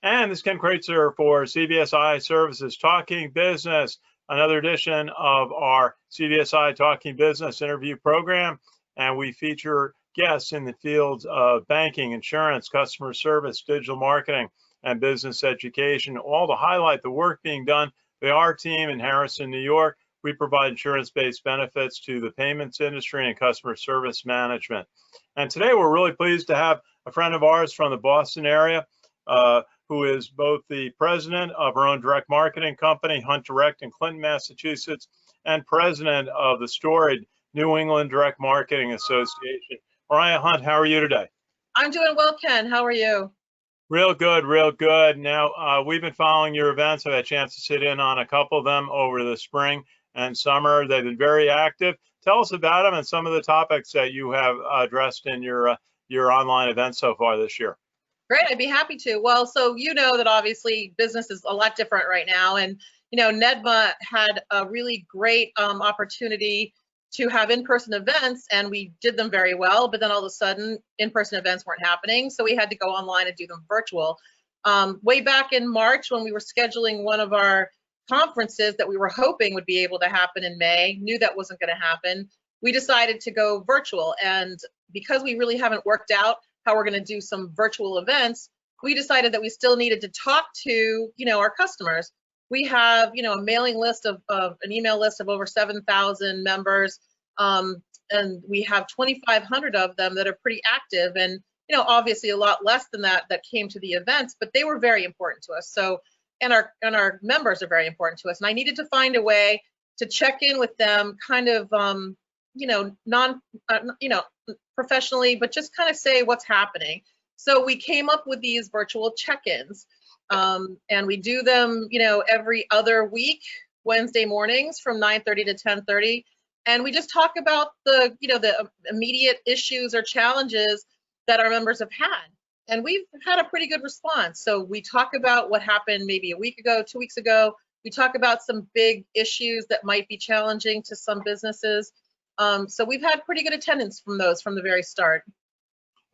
And this is Ken Kreitzer for CVSI Services Talking Business, another edition of our CVSI Talking Business interview program. And we feature guests in the fields of banking, insurance, customer service, digital marketing, and business education, all to highlight the work being done by our team in Harrison, New York. We provide insurance-based benefits to the payments industry and customer service management. And today we're really pleased to have a friend of ours from the Boston area, who is both the president of her own direct marketing company, Hunt Direct in Clinton, Massachusetts, and president of the storied New England Direct Marketing Association. Mariah Hunt, how are you today? I'm doing well, Ken. How are you? Real good, real good. Now, we've been following your events. I've had a chance to sit in on a couple of them over the spring and summer. They've been very active. Tell us about them and some of the topics that you have addressed in your online events so far this year. Great, I'd be happy to. Well, so you know that obviously business is a lot different right now, and NEDMA had a really great opportunity to have in-person events, and we did them very well, but then all of a sudden in-person events weren't happening, so we had to go online and do them virtual. Way back in March, when we were scheduling one of our conferences that we were hoping would be able to happen in May, knew that wasn't going to happen, we decided to go virtual. And because we really haven't worked out how we're going to do some virtual events, we decided that we still needed to talk to our customers. We have a mailing list of an email list of over 7,000 members, and we have 2,500 of them that are pretty active, and obviously a lot less than that came to the events, but they were very important to us. So and our members are very important to us, and I needed to find a way to check in with them kind of professionally, but just kind of say what's happening. So we came up with these virtual check-ins, and we do them, every other week, Wednesday mornings from 9:30 to 10:30, and we just talk about the, the immediate issues or challenges that our members have had, and we've had a pretty good response. So we talk about what happened maybe a week ago, 2 weeks ago. We talk about some big issues that might be challenging to some businesses. So we've had pretty good attendance from those from the very start.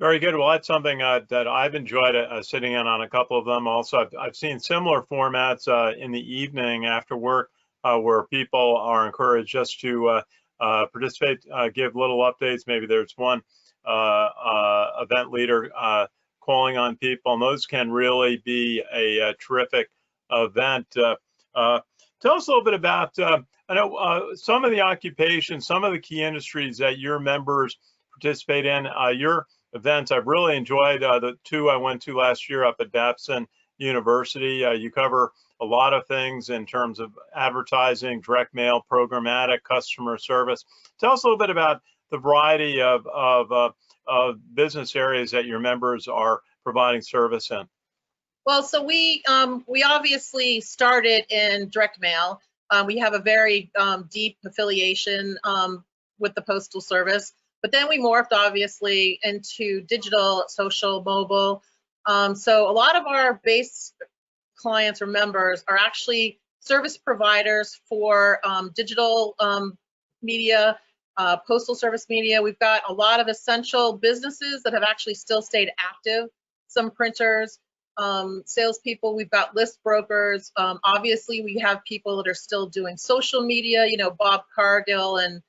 Very good. Well, that's something that I've enjoyed sitting in on a couple of them. Also, I've seen similar formats in the evening after work where people are encouraged just to participate, give little updates. Maybe there's one event leader calling on people, and those can really be a terrific event. Tell us a little bit about, I know some of the occupations, some of the key industries that your members participate in. Your events, I've really enjoyed the two I went to last year up at Babson University. You cover a lot of things in terms of advertising, direct mail, programmatic, customer service. Tell us a little bit about the variety of business areas that your members are providing service in. Well, so we obviously started in direct mail. We have a very deep affiliation with the Postal Service, but then we morphed obviously into digital, social, mobile. So a lot of our base clients or members are actually service providers for digital media, Postal Service media. We've got a lot of essential businesses that have actually still stayed active, some printers, salespeople. We've got list brokers. Obviously, we have people that are still doing social media, Bob Cargill and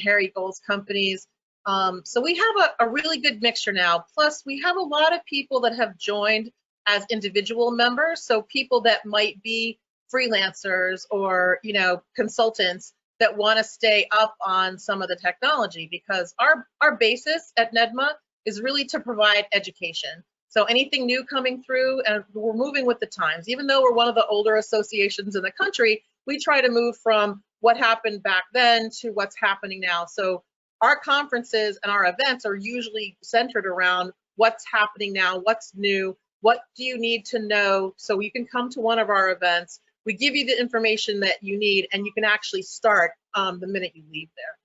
Harry Gold's companies. So we have a really good mixture now. Plus, we have a lot of people that have joined as individual members. So people that might be freelancers or, consultants that want to stay up on some of the technology, because our basis at NEDMA is really to provide education. So anything new coming through, and we're moving with the times. Even though we're one of the older associations in the country, we try to move from what happened back then to what's happening now. So our conferences and our events are usually centered around what's happening now, what's new, what do you need to know, so you can come to one of our events. We give you the information that you need, and you can actually start the minute you leave there.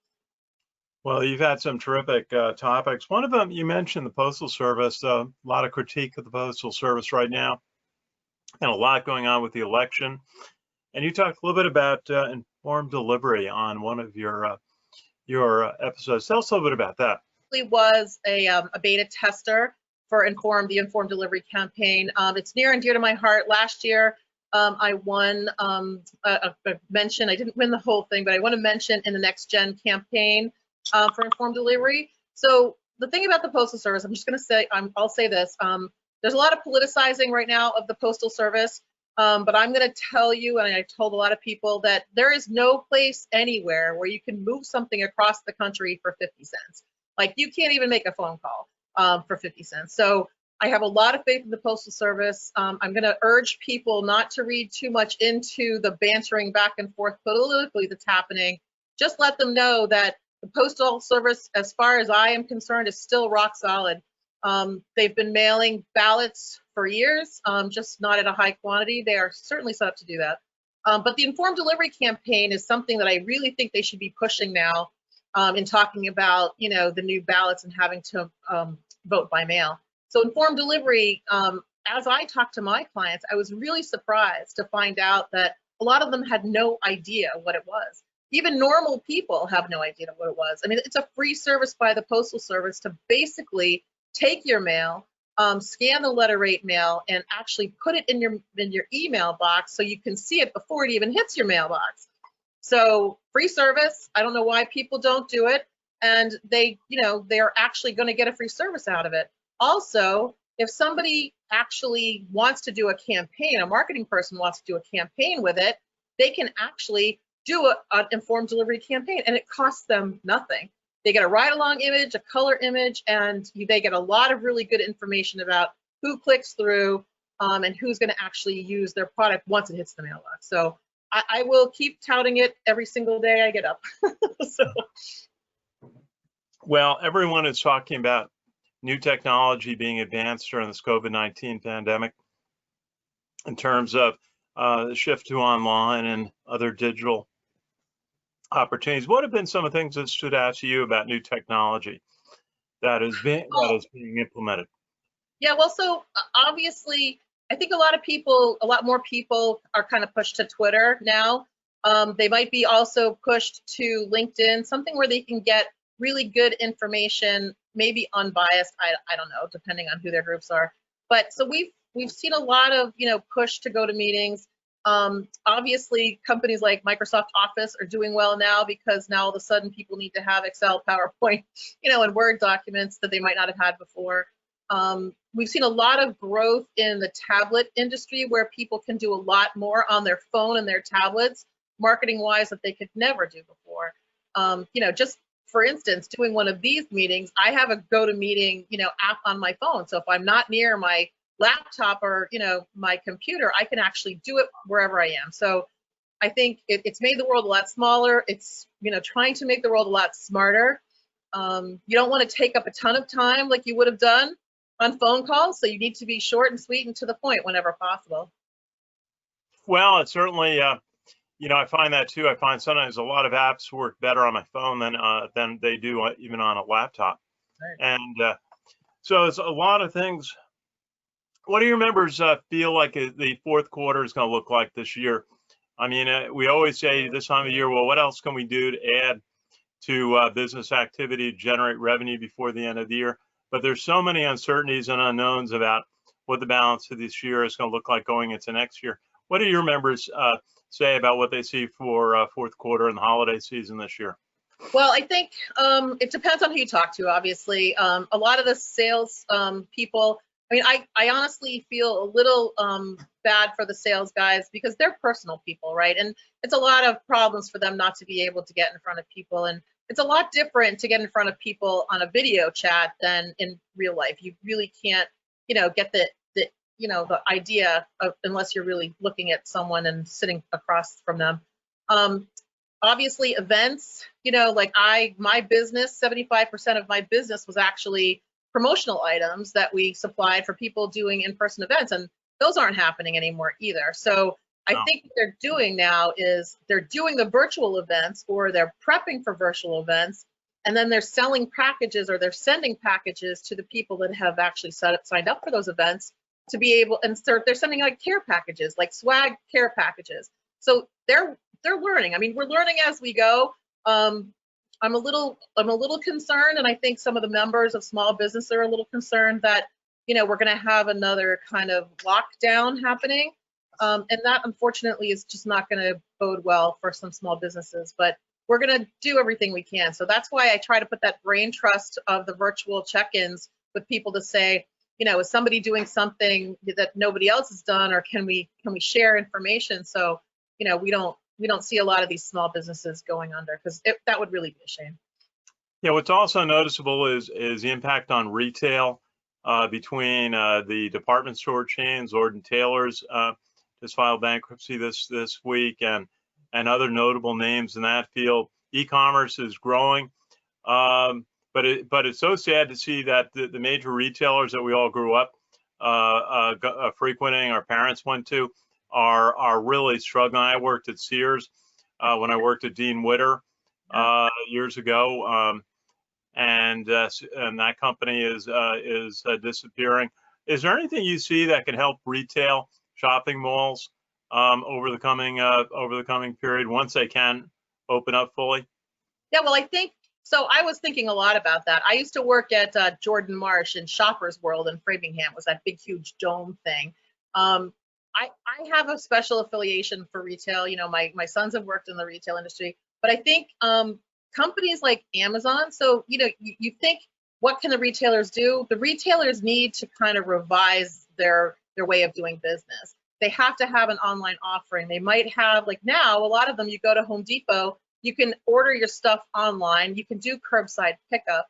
Well, you've had some terrific topics. One of them, you mentioned the Postal Service, a lot of critique of the Postal Service right now, and a lot going on with the election. And you talked a little bit about informed delivery on one of your episodes. Tell us a little bit about that. Was a beta tester for the Informed Delivery campaign. It's near and dear to my heart. Last year, I won a mention. I didn't win the whole thing, but I won a mention in the Next Gen campaign for Informed Delivery. So the thing about the Postal Service, I'm just going to say, I'll say this. There's a lot of politicizing right now of the Postal Service, but I'm going to tell you, and I told a lot of people, that there is no place anywhere where you can move something across the country for 50 cents. Like, you can't even make a phone call for 50 cents. So I have a lot of faith in the Postal Service. I'm going to urge people not to read too much into the bantering back and forth politically that's happening. Just let them know that the Postal Service, as far as I am concerned, is still rock solid. They've been mailing ballots for years, just not at a high quantity. They are certainly set up to do that. But the Informed Delivery campaign is something that I really think they should be pushing now in talking about, you know, the new ballots and having to vote by mail. So Informed Delivery, as I talked to my clients, I was really surprised to find out that a lot of them had no idea what it was. Even normal people have no idea what it was. I mean, it's a free service by the Postal Service to basically take your mail, scan the letter rate mail, and actually put it in your email box so you can see it before it even hits your mailbox. So free service. I don't know why people don't do it, and they are actually going to get a free service out of it. Also, if somebody actually wants to do a campaign, a marketing person wants to do a campaign with it, they can actually do an Informed Delivery campaign, and it costs them nothing. They get a ride-along image, a color image, and they get a lot of really good information about who clicks through and who's going to actually use their product once it hits the mailbox. So I will keep touting it every single day I get up. So. Well, everyone is talking about new technology being advanced during this COVID-19 pandemic in terms of the shift to online and other digital opportunities. What have been some of the things that stood out to you about new technology that is being implemented? Yeah, well, so obviously, I think a lot more people are kind of pushed to Twitter now. They might be also pushed to LinkedIn, something where they can get really good information, maybe unbiased. I don't know, depending on who their groups are. But so we've seen a lot of push to go to meetings. Obviously, companies like Microsoft Office are doing well now because now all of a sudden people need to have Excel, PowerPoint, and Word documents that they might not have had before. We've seen a lot of growth in the tablet industry where people can do a lot more on their phone and their tablets, marketing-wise, that they could never do before. Just for instance, doing one of these meetings, I have a GoToMeeting, app on my phone. So if I'm not near my laptop or my computer, I can actually do it wherever I am. So I think it's made the world a lot smaller. It's trying to make the world a lot smarter. You don't want to take up a ton of time like you would have done on phone calls, so you need to be short and sweet and to the point whenever possible. Well, it's certainly I find that too. I find sometimes a lot of apps work better on my phone than they do even on a laptop. Right. And so it's a lot of things. What do your members feel like the fourth quarter is going to look like this year? I mean, we always say this time of year, well, what else can we do to add to business activity, generate revenue before the end of the year? But there's so many uncertainties and unknowns about what the balance of this year is going to look like going into next year. What do your members say about what they see for fourth quarter and the holiday season this year? Well, I think it depends on who you talk to, obviously. A lot of the sales people, I mean, I honestly feel a little bad for the sales guys because they're personal people, right? And it's a lot of problems for them not to be able to get in front of people. And it's a lot different to get in front of people on a video chat than in real life. You really can't, get the idea of, unless you're really looking at someone and sitting across from them. Obviously, events, like my business, 75% of my business was actually promotional items that we supplied for people doing in-person events, and those aren't happening anymore either. So I think what they're doing now is they're doing the virtual events, or they're prepping for virtual events, and then they're selling packages, or they're sending packages to the people that have actually signed up for those events to be able, and they're sending like care packages, like swag care packages. So they're learning. I mean, we're learning as we go. I'm a little concerned, and I think some of the members of small business are a little concerned that we're going to have another kind of lockdown happening. And that unfortunately is just not going to bode well for some small businesses, but we're going to do everything we can. So that's why I try to put that brain trust of the virtual check-ins with people to say, is somebody doing something that nobody else has done, or can we share information so, we don't see a lot of these small businesses going under, because that would really be a shame. Yeah, what's also noticeable is the impact on retail between the department store chains. Lord and Taylor's just filed bankruptcy this week, and other notable names in that field. E-commerce is growing, but it's so sad to see that the major retailers that we all grew up frequenting, our parents went to, are really struggling. I worked at Sears when I worked at Dean Witter years ago, and that company is disappearing. Is there anything you see that can help retail shopping malls over the coming period once they can open up fully? Yeah, well, I think so. I was thinking a lot about that. I used to work at Jordan Marsh in Shoppers World in Framingham. It was that big, huge dome thing. I have a special affiliation for retail. My sons have worked in the retail industry, but I think companies like Amazon. So, you think, what can the retailers do? The retailers need to kind of revise their way of doing business. They have to have an online offering. They might have, like now, a lot of them, you go to Home Depot, you can order your stuff online. You can do curbside pickup.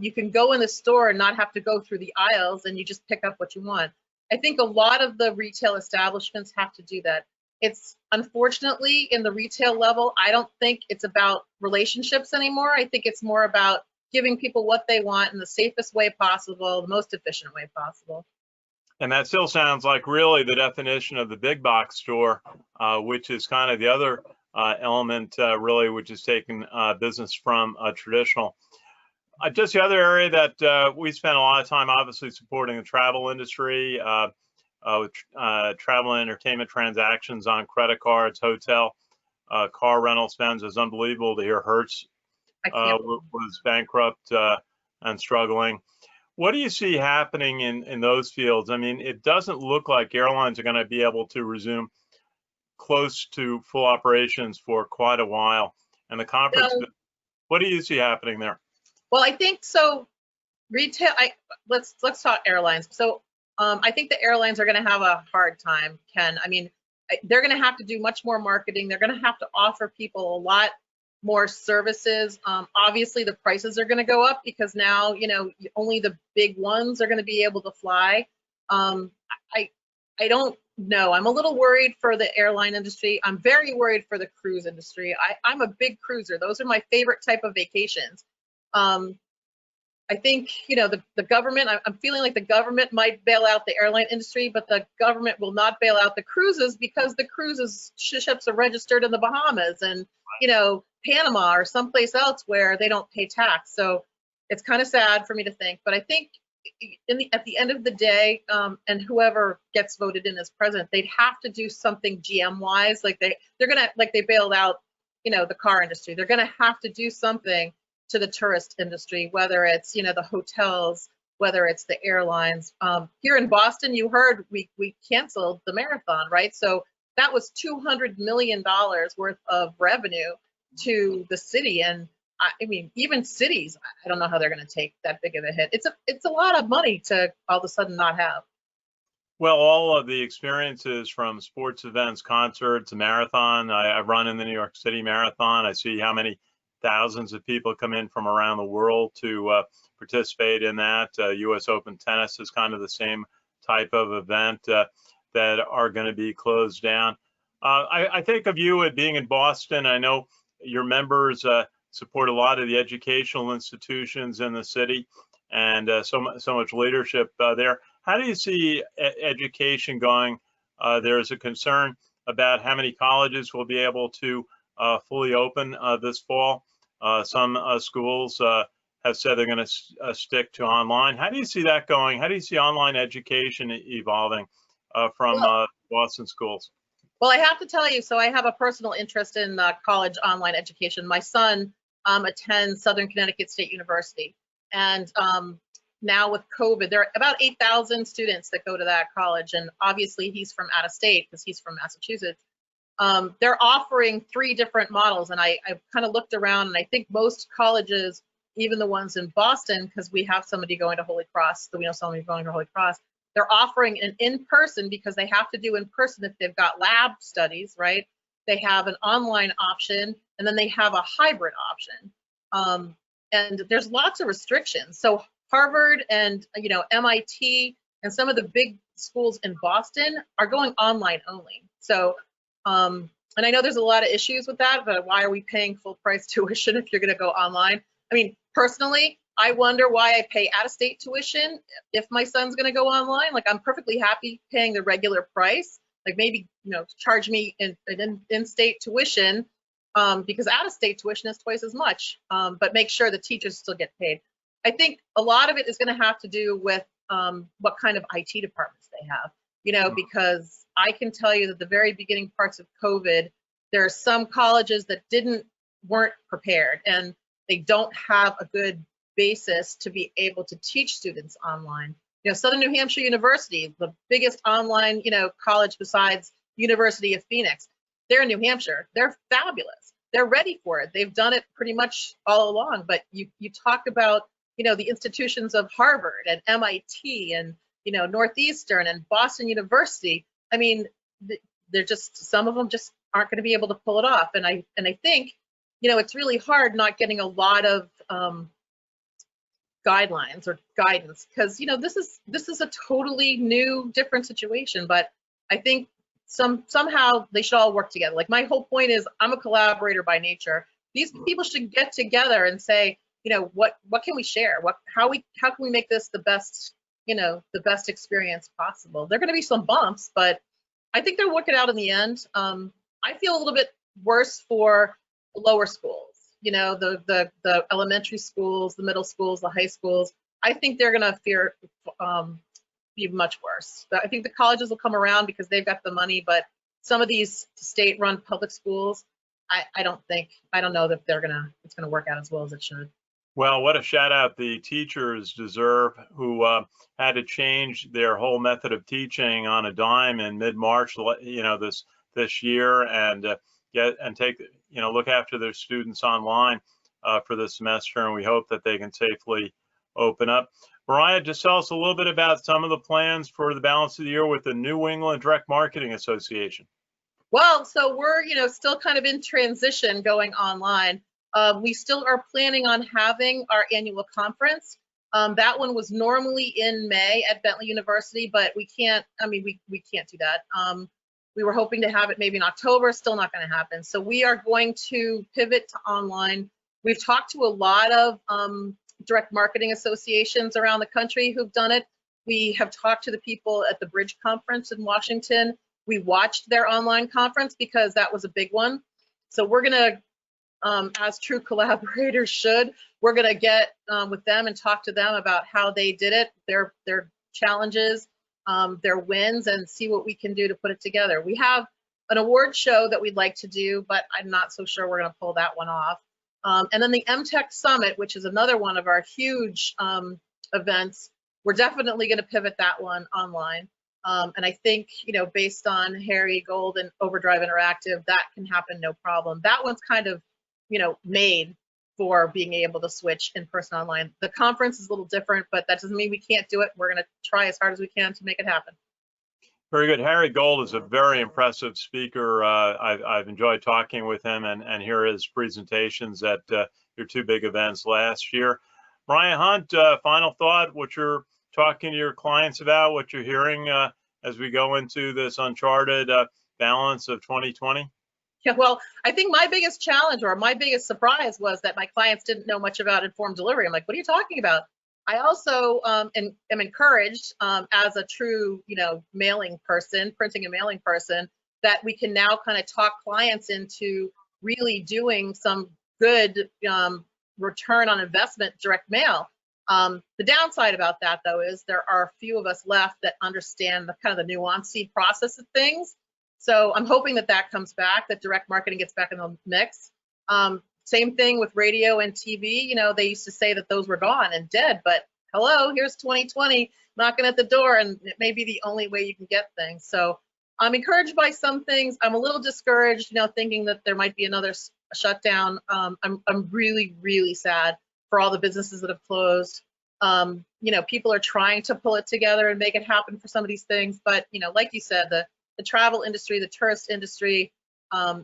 You can go in the store and not have to go through the aisles, and you just pick up what you want. I think a lot of the retail establishments have to do that. It's unfortunately in the retail level, I don't think it's about relationships anymore. I think it's more about giving people what they want in the safest way possible, the most efficient way possible. And that still sounds like really the definition of the big box store, which is kind of the other element really, which is taking business from traditional. Just the other area that we spent a lot of time obviously supporting the travel industry, with travel and entertainment transactions on credit cards, hotel, car rental spends. Is unbelievable to hear Hertz was bankrupt and struggling. What do you see happening in those fields? I mean, it doesn't look like airlines are going to be able to resume close to full operations for quite a while. And the conference, what do you see happening there? Well, I think so. Retail. Let's talk airlines. So I think the airlines are going to have a hard time, Ken. I mean, they're going to have to do much more marketing. They're going to have to offer people a lot more services. Obviously, the prices are going to go up because now, only the big ones are going to be able to fly. I don't know. I'm a little worried for the airline industry. I'm very worried for the cruise industry. I'm a big cruiser. Those are my favorite type of vacations. I think, the government, I'm feeling like the government might bail out the airline industry, but the government will not bail out the cruises because the cruises ships are registered in the Bahamas and, Panama or someplace else where they don't pay tax. So it's kind of sad for me to think, but I think at the end of the day, and whoever gets voted in as president, they'd have to do something GM wise, like they're going to, like they bailed out, the car industry. They're going to have to do something to the tourist industry, whether it's, the hotels, whether it's the airlines. Here in Boston, you heard we canceled the marathon, right? So that was $200 million worth of revenue to the city. And I mean, even cities, I don't know how they're going to take that big of a hit. It's a lot of money to all of a sudden not have. Well, all of the experiences from sports events, concerts, marathon. I've run in the New York City Marathon. I see how many thousands of people come in from around the world to participate in that. US Open tennis is kind of the same type of event that are going to be closed down. I think of you at being in Boston. I know your members support a lot of the educational institutions in the city, and so much leadership there. How do you see education going? There is a concern about how many colleges will be able to fully open this fall. Some schools have said they're going to stick to online. How do you see that going? How do you see online education evolving from Boston schools? Well, I have to tell you, so I have a personal interest in college online education. My son attends Southern Connecticut State University, and now with COVID, there are about 8,000 students that go to that college, and obviously he's from out of state because he's from Massachusetts. They're offering 3 different models, and I've kind of looked around, and I think most colleges, even the ones in Boston, because we have somebody going to Holy Cross, so we know somebody going to Holy Cross, they're offering an in-person because they have to do in person if they've got lab studies, right? They have an online option, and then they have a hybrid option. And there's lots of restrictions. So Harvard and MIT and some of the big schools in Boston are going online only. So, and I know there's a lot of issues with that, but why are we paying full price tuition if you're going to go online? I mean, personally, I wonder why I pay out-of-state tuition if my son's going to go online. Like, I'm perfectly happy paying the regular price. Like, maybe charge me an in-state tuition because out-of-state tuition is twice as much. But make sure the teachers still get paid. I think a lot of it is going to have to do with what kind of IT departments they have. Because I can tell you that the very beginning parts of COVID, there are some colleges that weren't prepared, and they don't have a good basis to be able to teach students online. Southern New Hampshire University, the biggest online, college besides University of Phoenix, they're in New Hampshire. They're fabulous. They're ready for it. They've done it pretty much all along. But you talk about, the institutions of Harvard and MIT and, Northeastern and Boston University. I mean, they're just, some of them just aren't going to be able to pull it off. And I think, it's really hard not getting a lot of guidelines or guidance because this is a totally new, different situation. But I think somehow they should all work together. Like, my whole point is I'm a collaborator by nature. These people should get together and say, what can we share? How can we make this the best, the best experience possible? There are going to be some bumps, but I think they'll work it out in the end. I feel a little bit worse for the lower schools, the elementary schools, the middle schools, the high schools. I think they're going to be much worse. I think the colleges will come around because they've got the money, but some of these state-run public schools, I don't know that it's gonna work out as well as it should. Well, what a shout out the teachers deserve who had to change their whole method of teaching on a dime in mid-March, this year, and look after their students online for this semester, and we hope that they can safely open up. Mariah, just tell us a little bit about some of the plans for the balance of the year with the New England Direct Marketing Association. Well, so we're, still kind of in transition going online. We still are planning on having our annual conference. That one was normally in May at Bentley University, but we can't do that. We were hoping to have it maybe in October, still not going to happen. So we are going to pivot to online. We've talked to a lot of direct marketing associations around the country who've done it. We have talked to the people at the Bridge Conference in Washington. We watched their online conference because that was a big one. So we're going to, as true collaborators should, we're going to get with them and talk to them about how they did it, their challenges, their wins, and see what we can do to put it together. We have an award show that we'd like to do, but I'm not so sure we're going to pull that one off. And then the MTech Summit, which is another one of our huge events, we're definitely going to pivot that one online. And I think, based on Harry Gold and Overdrive Interactive, that can happen no problem. That one's kind of, made for being able to switch in person online. The conference is a little different, but that doesn't mean we can't do it. We're going to try as hard as we can to make it happen. Very good. Harry Gold is a very impressive speaker. I've enjoyed talking with him and hear his presentations at your 2 big events last year. Mariah Hunt, final thought, what you're talking to your clients about, what you're hearing as we go into this uncharted balance of 2020? Yeah, well, I think my biggest challenge or my biggest surprise was that my clients didn't know much about informed delivery. I'm like, what are you talking about? I also am encouraged as a true, mailing person, printing and mailing person, that we can now kind of talk clients into really doing some good return on investment direct mail. The downside about that, though, is there are a few of us left that understand the kind of the nuanced process of things. So I'm hoping that comes back, that direct marketing gets back in the mix. Same thing with radio and TV. They used to say that those were gone and dead, but hello, here's 2020 knocking at the door, and it may be the only way you can get things. So I'm encouraged by some things. I'm a little discouraged, thinking that there might be another shutdown. I'm really, really sad for all the businesses that have closed. People are trying to pull it together and make it happen for some of these things. But, like you said, the travel industry, the tourist industry,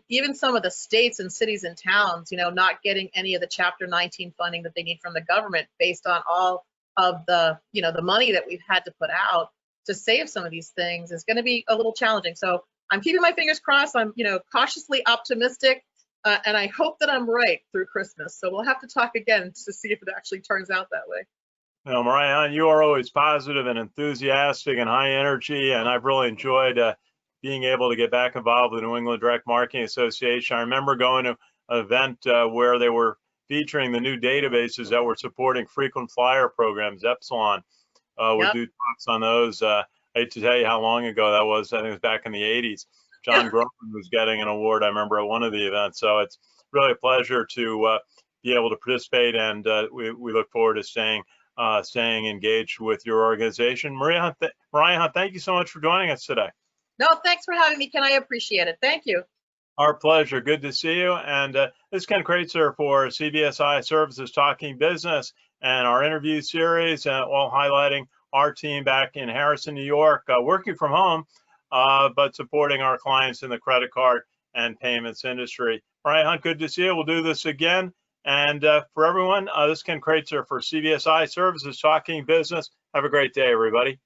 even some of the states and cities and towns, not getting any of the Chapter 19 funding that they need from the government based on all of the, the money that we've had to put out to save some of these things is going to be a little challenging. So I'm keeping my fingers crossed. I'm, cautiously optimistic, and I hope that I'm right through Christmas. So we'll have to talk again to see if it actually turns out that way. Mariah Hunt, you are always positive and enthusiastic and high energy, and I've really enjoyed being able to get back involved with the New England Direct Marketing Association. I remember going to an event where they were featuring the new databases that were supporting frequent flyer programs. Epsilon would do talks on those. I hate to tell you how long ago that was. I think it was back in the 80s. John Groman was getting an award, I remember, at one of the events. So it's really a pleasure to be able to participate, and we look forward to staying engaged with your organization. Mariah Hunt, thank you so much for joining us today. No, thanks for having me, Ken. I appreciate it. Thank you. Our pleasure. Good to see you. And this is Ken Kreitzer for CBSI Services Talking Business and our interview series, all highlighting our team back in Harrison, New York, working from home, but supporting our clients in the credit card and payments industry. Mariah Hunt, good to see you. We'll do this again. And for everyone, this is Ken Kreitzer for CBSI Services Talking Business. Have a great day, everybody.